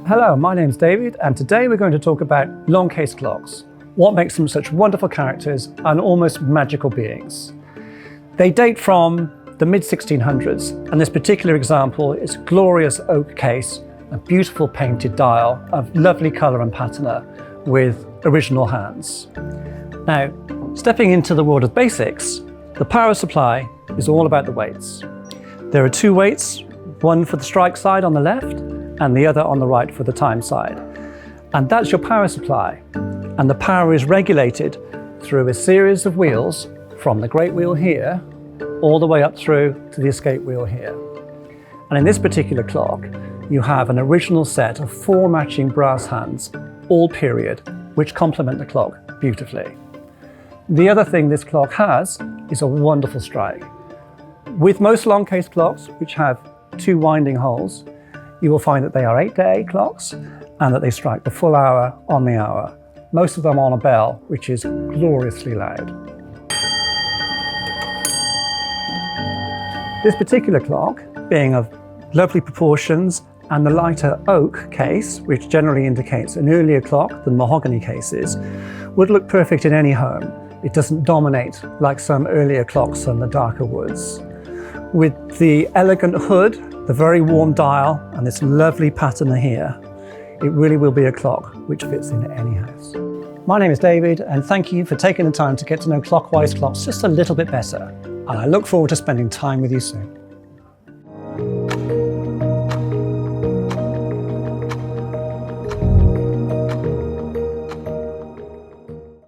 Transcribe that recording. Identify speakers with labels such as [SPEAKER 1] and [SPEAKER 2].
[SPEAKER 1] Hello, my name's David, and today we're going to talk about Longcase clocks, what makes them such wonderful characters and almost magical beings. They date from the mid-1600s, and this particular example is a glorious oak case, a beautiful painted dial of lovely colour and patina with original hands. Now, stepping into the world of basics, the power supply is all about the weights. There are two weights, one for the strike side on the left and the other on the right for the time side. And that's your power supply. And the power is regulated through a series of wheels from the great wheel here all the way up through to the escape wheel here. And in this particular clock, you have an original set of 4 matching brass hands, all period, which complement the clock beautifully. The other thing this clock has is a wonderful strike. With most Longcase clocks, which have 2 winding holes, you will find that they are 8-to-8 clocks and that they strike the full hour on the hour, most of them on a bell, which is gloriously loud. This particular clock, being of lovely proportions and the lighter oak case, which generally indicates an earlier clock than mahogany cases, would look perfect in any home. It doesn't dominate like some earlier clocks in the darker woods. With the elegant hood, the very warm dial, and this lovely patina here, it really will be a clock which fits in any house. My name is David, and thank you for taking the time to get to know Clockwise clocks just a little bit better. And I look forward to spending time with you soon.